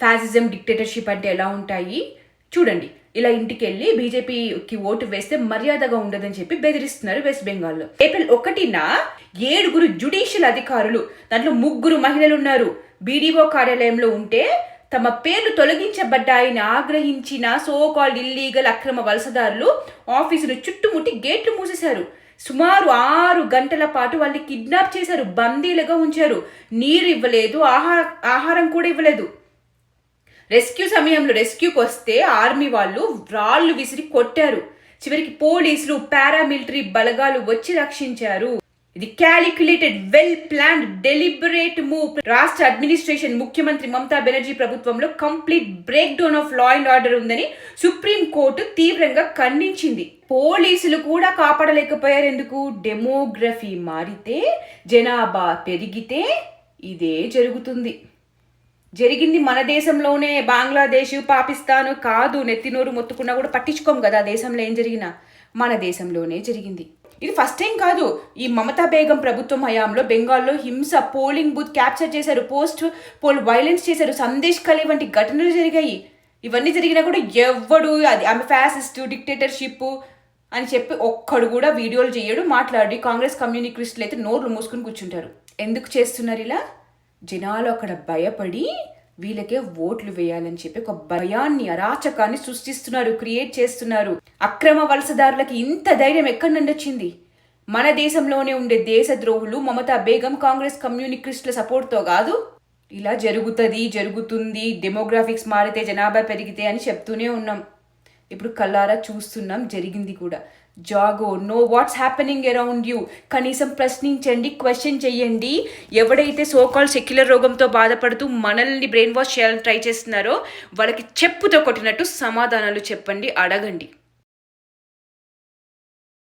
Fascism, dictatorship అంటే ఎలా ఉంటాయి చూడండి. ఇలా ఇంటికి వెళ్ళి బీజేపీకి ఓటు వేస్తే మర్యాదగా ఉండదని చెప్పి బెదిరిస్తున్నారు వెస్ట్ బెంగాల్లో. ఏప్రిల్ 1న 7 జ్యుడిషియల్ అధికారులు, దాంట్లో 3 మహిళలు ఉన్నారు, బీడీఓ కార్యాలయంలో ఉంటే తమ పేర్లు తొలగించబడ్డాయని ఆగ్రహించిన సోకాల్డ్ ఇల్లీగల్ అక్రమ వలసదారులు ఆఫీసును చుట్టుముట్టి గేట్లు మూసేశారు. సుమారు 6 గంటల పాటు వాళ్ళని కిడ్నాప్ చేశారు, బందీలుగా ఉంచారు. నీరు ఇవ్వలేదు, ఆహారం కూడా ఇవ్వలేదు. రెస్క్యూ సమయంలో రెస్క్యూకి వస్తే ఆర్మీ వాళ్ళు రాళ్లు విసిరి కొట్టారు. చివరికి పోలీసులు, పారామిలిటరీ బలగాలు వచ్చి రక్షించారు. ఇది calculated, well planned, deliberate move. రాష్ట్ర అడ్మినిస్ట్రేషన్, ముఖ్యమంత్రి మమతా బెనర్జీ ప్రభుత్వంలో complete break down of law and order ఉందని సుప్రీం కోర్టు తీవ్రంగా ఖండించింది. పోలీసులు కూడా కాపాడలేకపోయారు. ఎందుకు? డెమోగ్రఫీ మారితే, జనాభా పెరిగితే ఇదే జరుగుతుంది. జరిగింది మన దేశంలోనే, బంగ్లాదేశ్, పాకిస్తాన్ కాదు. నెత్తినోరు మొత్తుకున్నా కూడా పట్టించుకోం కదా దేశంలో ఏం జరిగినా. మన దేశంలోనే జరిగింది. ఇది ఫస్ట్ టైం కాదు. ఈ మమతా బేగం ప్రభుత్వం హయాంలో బెంగాల్లో హింస, పోలింగ్ బూత్ క్యాప్చర్ చేశారు, పోస్ట్ పోల్ వైలెన్స్ చేశారు, సందేశ్ కలి వంటి ఘటనలు జరిగాయి. ఇవన్నీ జరిగినా కూడా ఎవ్వడు అది ఆమె ఫ్యాసిస్ట్, డిక్టేటర్షిప్ అని చెప్పి ఒక్కడు కూడా వీడియోలు చేయడు, మాట్లాడి. కాంగ్రెస్ కమ్యూనిస్టులు అయితే నోర్లు మూసుకుని కూర్చుంటారు. ఎందుకు చేస్తున్నారు ఇలా? జనాలు అక్కడ భయపడి వీళ్ళకే ఓట్లు వేయాలని చెప్పి ఒక భయాన్ని, అరాచకాన్ని సృష్టిస్తున్నారు, క్రియేట్ చేస్తున్నారు. అక్రమ వలసదారులకి ఇంత ధైర్యం ఎక్కడి నుండి వచ్చింది? మన దేశంలోనే ఉండే దేశద్రోహులు మమతా బేగం, కాంగ్రెస్ కమ్యూనిస్టుల సపోర్ట్తో కాదు. ఇలా జరుగుతుంది, డెమోగ్రాఫిక్స్ మారితే, జనాభా పెరిగితే అని చెప్తూనే ఉన్నాం. ఇప్పుడు కళ్ళారా చూస్తున్నాం, జరిగింది కూడా. జాగో, know what's happening around you. కనీసం ప్రశ్నించండి, క్వశ్చన్ చెయ్యండి. ఎవడైతే సోకాల్ సెక్యులర్ రోగంతో బాధపడుతూ మనల్ని బ్రెయిన్ వాష్ చేయాలని ట్రై చేస్తున్నారో వాళ్ళకి చెప్పుతో కొట్టినట్టు సమాధానాలు చెప్పండి, అడగండి.